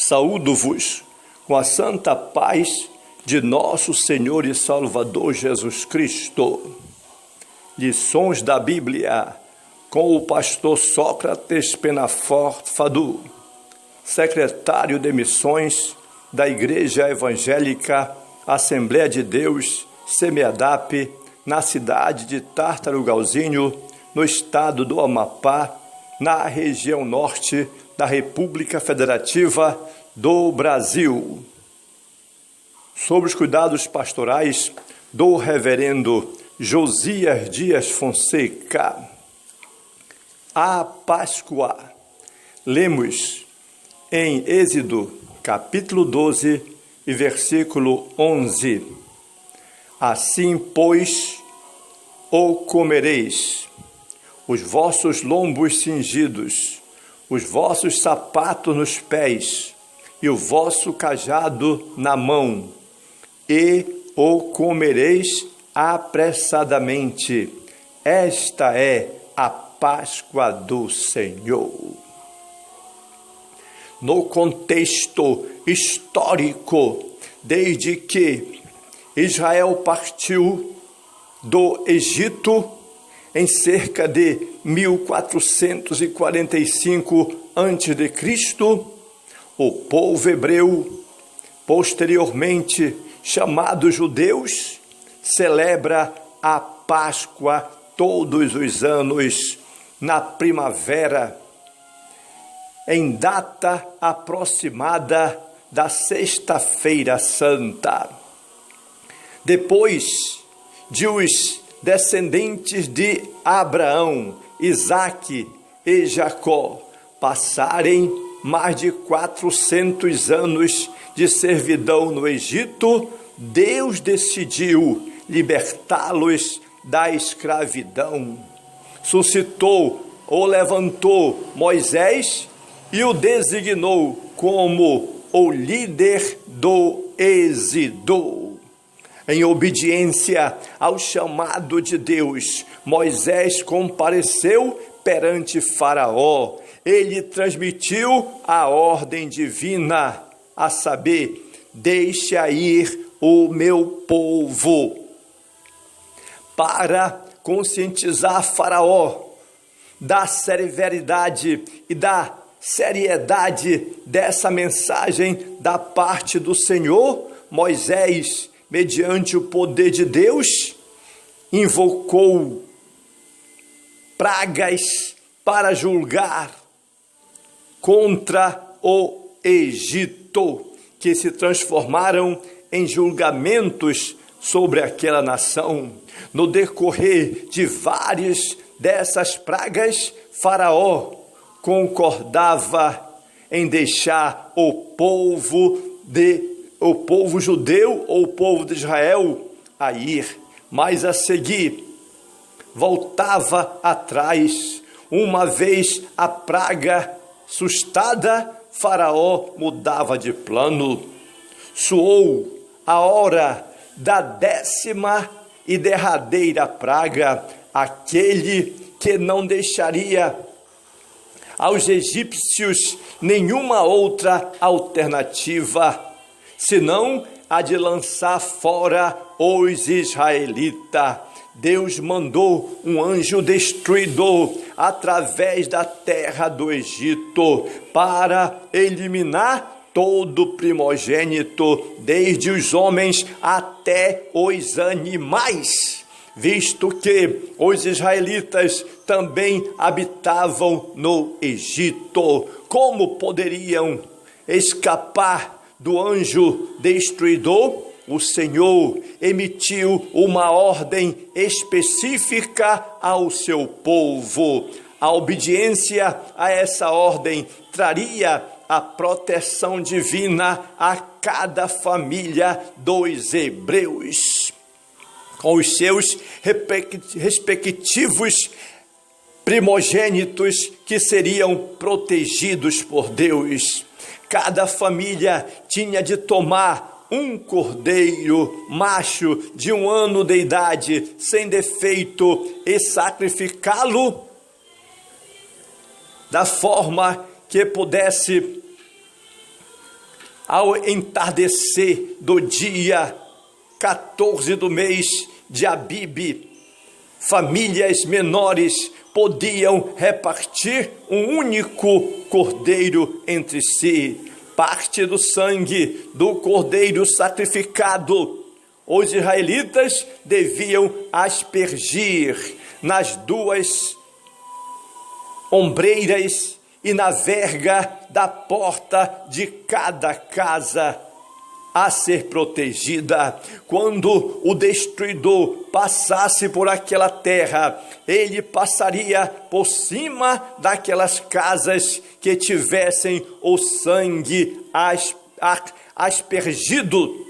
Saúdo-vos com a santa paz de nosso Senhor e Salvador Jesus Cristo. Lições da Bíblia com o pastor Sócrates Penafort Fadu, secretário de Missões da Igreja Evangélica Assembleia de Deus, SEMEADAP, na cidade de Tartarugalzinho, no estado do Amapá, na região norte da República Federativa do Brasil. Sob os cuidados pastorais do reverendo Josias Dias Fonseca. A Páscoa. Lemos em Êxodo, capítulo 12 e versículo 11. Assim, pois, o comereis, os vossos lombos cingidos, os vossos sapatos nos pés e o vosso cajado na mão, e o comereis apressadamente. Esta é a Páscoa do Senhor. No contexto histórico, desde que Israel partiu do Egito em cerca de 1445 a.C., o povo hebreu, posteriormente chamado judeus, celebra a Páscoa todos os anos na primavera, em data aproximada da Sexta-feira Santa. Depois de os descendentes de Abraão, Isaque e Jacó passarem mais de 400 anos de servidão no Egito, Deus decidiu libertá-los da escravidão. Suscitou ou levantou Moisés e o designou como o líder do êxodo. Em obediência ao chamado de Deus, Moisés compareceu perante Faraó. Ele transmitiu a ordem divina, a saber, deixa ir o meu povo. Para conscientizar Faraó da severidade e da seriedade dessa mensagem da parte do Senhor, Moisés, mediante o poder de Deus, invocou pragas para julgar contra o Egito, que se transformaram em julgamentos sobre aquela nação. No decorrer de várias dessas pragas, Faraó concordava em deixar o povo judeu ou o povo de Israel a ir, mas a seguir voltava atrás. Uma vez a praga sustada, Faraó mudava de plano. Soou a hora da 10ª e derradeira praga, aquele que não deixaria aos egípcios nenhuma outra alternativa, senão a de lançar fora os israelitas. Deus mandou um anjo destruidor através da terra do Egito para eliminar todo primogênito, desde os homens até os animais, visto que os israelitas também habitavam no Egito. Como poderiam escapar do anjo destruidor? O Senhor emitiu uma ordem específica ao seu povo. A obediência a essa ordem traria a proteção divina a cada família dos hebreus, com os seus respectivos primogênitos que seriam protegidos por Deus. Cada família tinha de tomar um cordeiro macho de 1 ano de idade, sem defeito, e sacrificá-lo da forma que pudesse ao entardecer do dia 14 do mês de Abibe, famílias menores podiam repartir um único cordeiro entre si. Parte do sangue do cordeiro sacrificado, os israelitas deviam aspergir nas duas ombreiras e na verga da porta de cada casa a ser protegida. Quando o destruidor passasse por aquela terra, ele passaria por cima daquelas casas que tivessem o sangue aspergido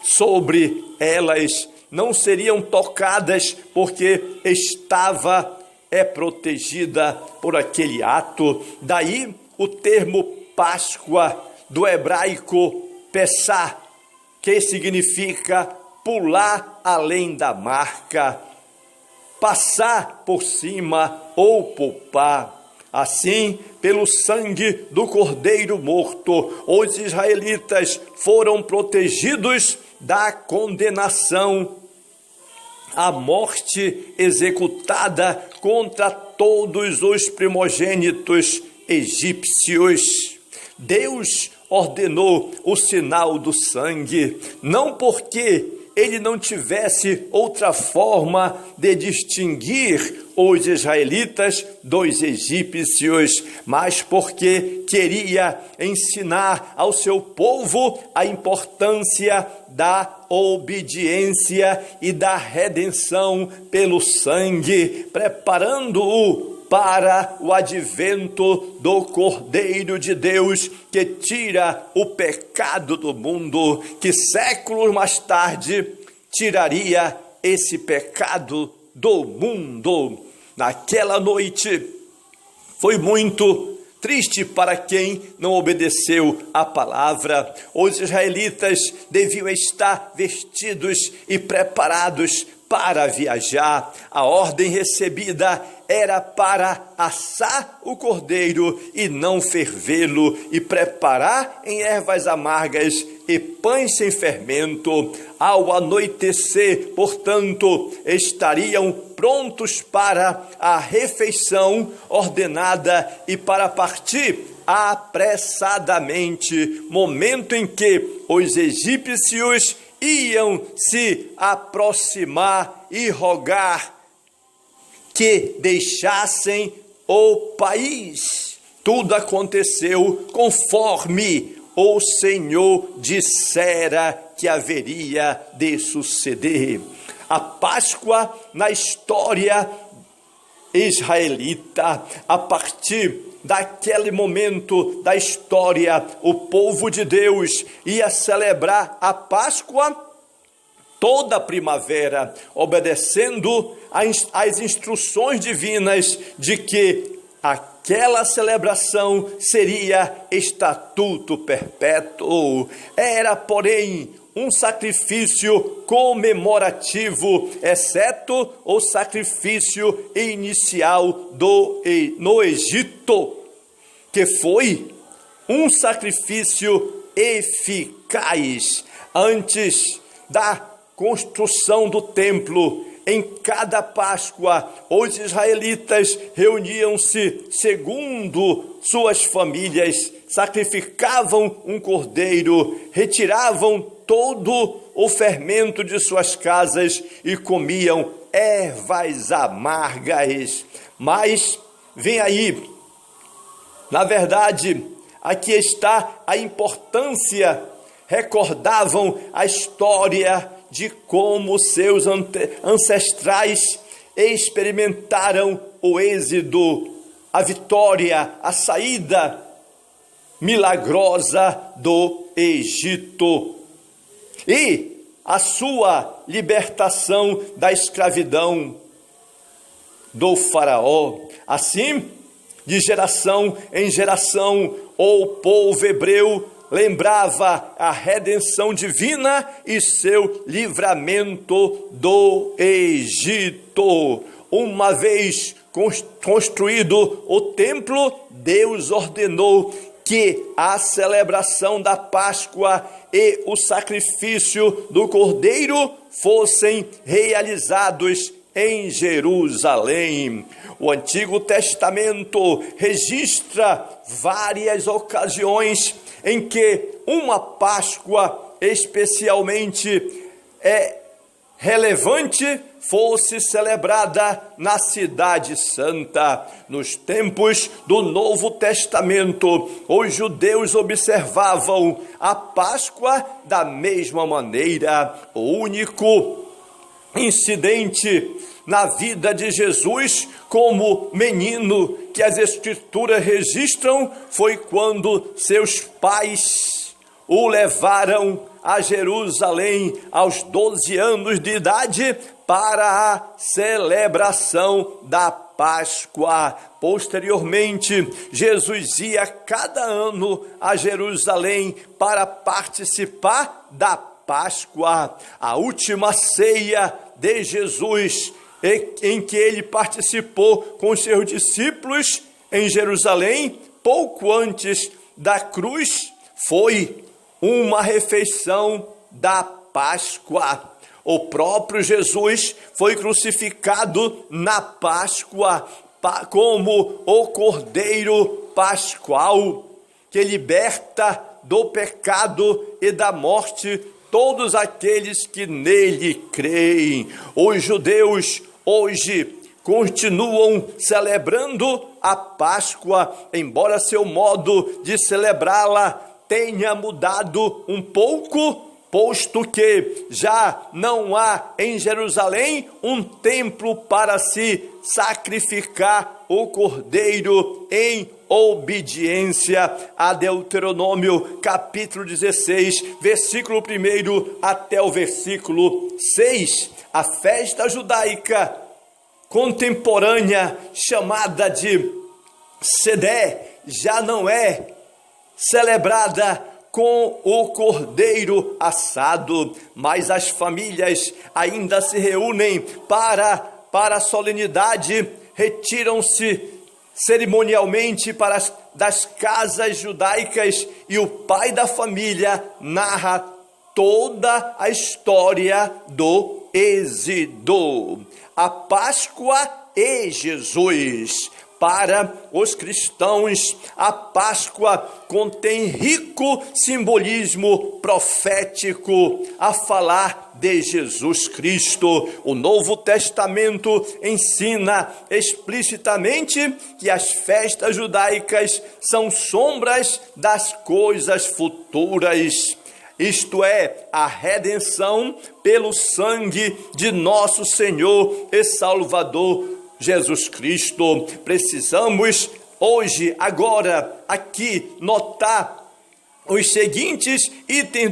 sobre elas. Não seriam tocadas, porque estava protegida por aquele ato. Daí o termo Páscoa, do hebraico Pessá, que significa pular além da marca, passar por cima ou poupar. Assim, pelo sangue do cordeiro morto, os israelitas foram protegidos da condenação à morte executada contra todos os primogênitos egípcios. Deus ordenou o sinal do sangue, não porque ele não tivesse outra forma de distinguir os israelitas dos egípcios, mas porque queria ensinar ao seu povo a importância da obediência e da redenção pelo sangue, preparando-o para o advento do Cordeiro de Deus, que tira o pecado do mundo, que séculos mais tarde tiraria esse pecado do mundo. Naquela noite foi muito triste para quem não obedeceu a palavra. Os israelitas deviam estar vestidos e preparados para viajar. A ordem recebida era para assar o cordeiro e não fervê-lo, e preparar em ervas amargas e pães sem fermento. Ao anoitecer, portanto, estariam prontos para a refeição ordenada e para partir apressadamente, momento em que os egípcios iam se aproximar e rogar que deixassem o país. Tudo aconteceu conforme o Senhor dissera que haveria de suceder. A Páscoa na história israelita, a partir daquele momento da história, o povo de Deus ia celebrar a Páscoa toda a primavera, obedecendo às instruções divinas de que aquela celebração seria estatuto perpétuo. Era, porém, um sacrifício comemorativo, exceto o sacrifício inicial no Egito, que foi um sacrifício eficaz. Antes da construção do templo, em cada Páscoa, os israelitas reuniam-se segundo suas famílias, sacrificavam um cordeiro, retiravam todo o fermento de suas casas e comiam ervas amargas. Mas vem aí, na verdade, aqui está a importância. Recordavam a história de como seus ancestrais experimentaram o êxodo, a vitória, a saída milagrosa do Egito e a sua libertação da escravidão do faraó. Assim, de geração em geração, o povo hebreu lembrava a redenção divina e seu livramento do Egito. Uma vez construído o templo, Deus ordenou que a celebração da Páscoa e o sacrifício do Cordeiro fossem realizados em Jerusalém. O Antigo Testamento registra várias ocasiões em que uma Páscoa especialmente relevante fosse celebrada na Cidade Santa. Nos tempos do Novo Testamento, os judeus observavam a Páscoa da mesma maneira. O único incidente na vida de Jesus como menino que as Escrituras registram foi quando seus pais o levaram a Jerusalém aos 12 anos de idade para a celebração da Páscoa. Posteriormente, Jesus ia cada ano a Jerusalém para participar da Páscoa. A última ceia de Jesus, em que ele participou com seus discípulos em Jerusalém, pouco antes da cruz, foi uma refeição da Páscoa. O próprio Jesus foi crucificado na Páscoa como o Cordeiro Pascual, que liberta do pecado e da morte todos aqueles que nele creem. Os judeus hoje continuam celebrando a Páscoa, embora seu modo de celebrá-la tenha mudado um pouco, posto que já não há em Jerusalém um templo para se sacrificar o cordeiro em obediência a Deuteronômio capítulo 16, versículo 1 até o versículo 6. A festa judaica contemporânea, chamada de Sedé, já não é celebrada com o cordeiro assado, mas as famílias ainda se reúnem para a solenidade, retiram-se cerimonialmente das casas judaicas e o pai da família narra toda a história do êxodo. A Páscoa e Jesus. Para os cristãos, a Páscoa contém rico simbolismo profético a falar de Jesus Cristo. O Novo Testamento ensina explicitamente que as festas judaicas são sombras das coisas futuras. Isto é, a redenção pelo sangue de nosso Senhor e Salvador Jesus Cristo. Precisamos hoje, agora, aqui, notar os seguintes itens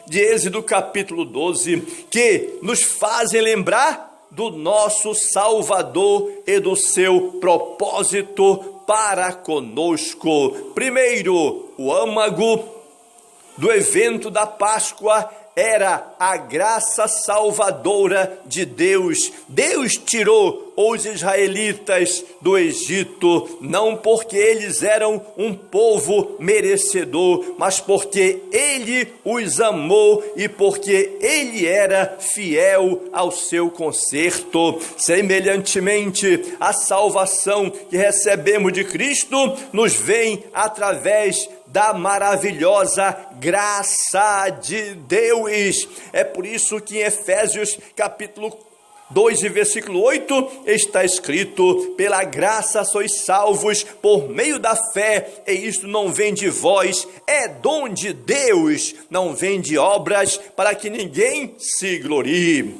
de Êxodo capítulo 12, que nos fazem lembrar do nosso Salvador e do seu propósito para conosco. Primeiro, o âmago do evento da Páscoa era a graça salvadora de Deus. Deus tirou os israelitas do Egito, não porque eles eram um povo merecedor, mas porque Ele os amou e porque Ele era fiel ao seu conserto. Semelhantemente, a salvação que recebemos de Cristo nos vem através da maravilhosa graça de Deus. É por isso que em Efésios capítulo 2 e versículo 8 está escrito: pela graça sois salvos por meio da fé, e isto não vem de vós, é dom de Deus, não vem de obras, para que ninguém se glorie.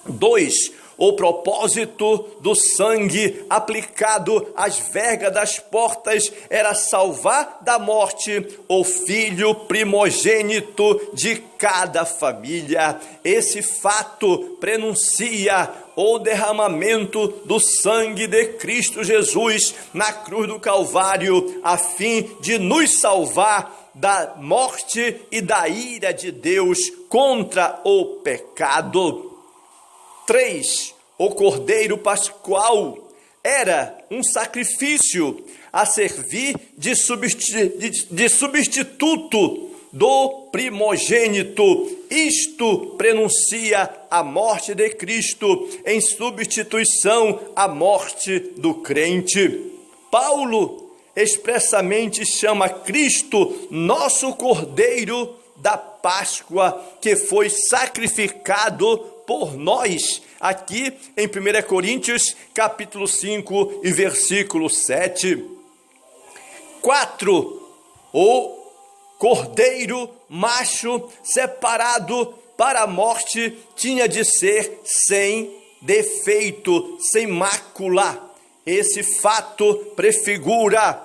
2. O propósito do sangue aplicado às vergas das portas era salvar da morte o filho primogênito de cada família. Esse fato prenuncia o derramamento do sangue de Cristo Jesus na cruz do Calvário, a fim de nos salvar da morte e da ira de Deus contra o pecado. 3. O Cordeiro Pascual era um sacrifício a servir de substituto do primogênito. Isto prenuncia a morte de Cristo em substituição à morte do crente. Paulo expressamente chama Cristo nosso Cordeiro da Páscoa, que foi sacrificado por nós, aqui em 1 Coríntios, capítulo 5 e versículo 7. 4. O cordeiro macho separado para a morte tinha de ser sem defeito, sem mácula. Esse fato prefigura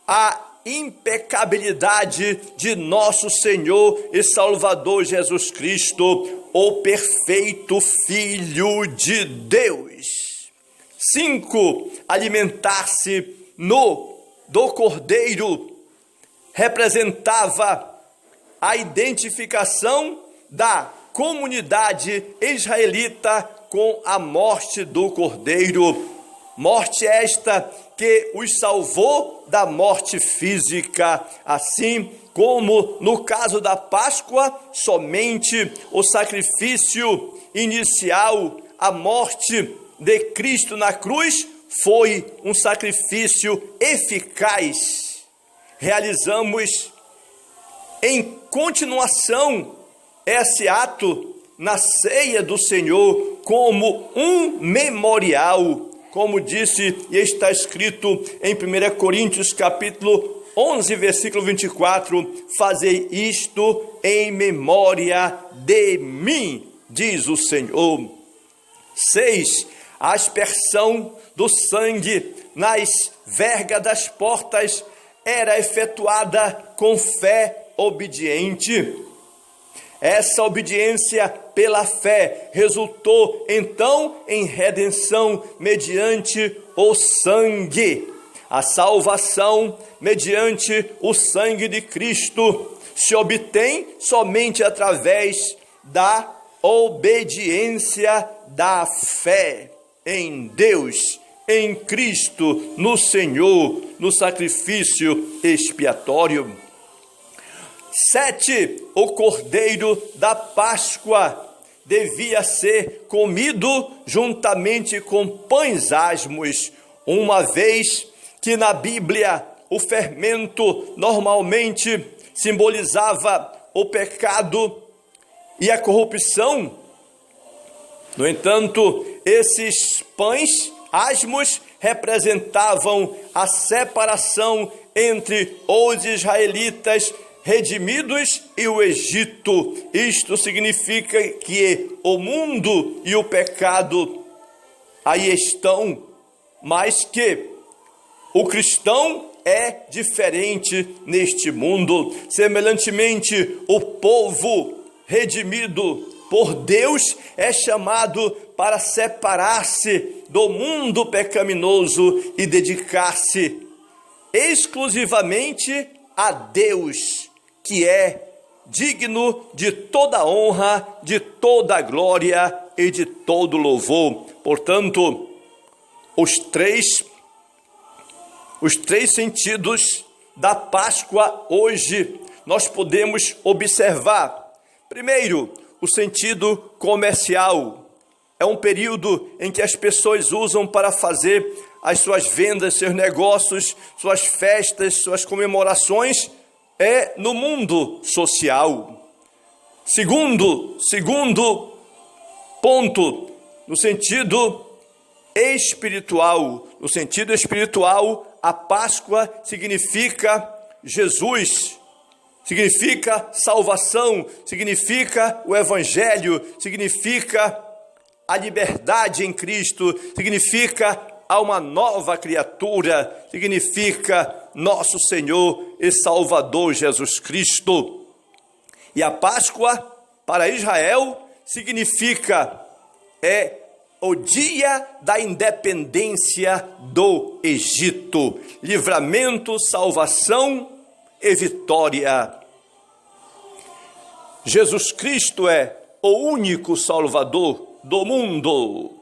a impecabilidade de nosso Senhor e Salvador Jesus Cristo, o perfeito Filho de Deus. 5. Alimentar-se do cordeiro representava a identificação da comunidade israelita com a morte do cordeiro. Morte esta que os salvou da morte física, assim como no caso da Páscoa, somente o sacrifício inicial, a morte de Cristo na cruz, foi um sacrifício eficaz. Realizamos em continuação esse ato na ceia do Senhor como um memorial, como disse e está escrito em 1 Coríntios capítulo 11, versículo 24, fazei isto em memória de mim, diz o Senhor. 6. A aspersão do sangue nas vergas das portas era efetuada com fé obediente. Essa obediência pela fé resultou então em redenção mediante o sangue. A salvação mediante o sangue de Cristo se obtém somente através da obediência da fé em Deus, em Cristo, no Senhor, no sacrifício expiatório. 7. O cordeiro da Páscoa devia ser comido juntamente com pães asmos, uma vez que na Bíblia o fermento normalmente simbolizava o pecado e a corrupção. No entanto, esses pães asmos representavam a separação entre os israelitas redimidos e o Egito. Isto significa que o mundo e o pecado aí estão, mas que o cristão é diferente neste mundo. Semelhantemente, o povo redimido por Deus é chamado para separar-se do mundo pecaminoso e dedicar-se exclusivamente a Deus, que é digno de toda honra, de toda glória e de todo louvor. Portanto, os três sentidos da Páscoa hoje nós podemos observar. Primeiro, o sentido comercial. É um período em que as pessoas usam para fazer as suas vendas, seus negócios, suas festas, suas comemorações, no mundo social. Segundo ponto, no sentido espiritual. No sentido espiritual, a Páscoa significa Jesus, significa salvação, significa o Evangelho, significa a liberdade em Cristo, significa a uma nova criatura, significa nosso Senhor e Salvador Jesus Cristo. E a Páscoa para Israel significa o dia da independência do Egito, livramento, salvação e vitória. Jesus Cristo é o único Salvador do mundo.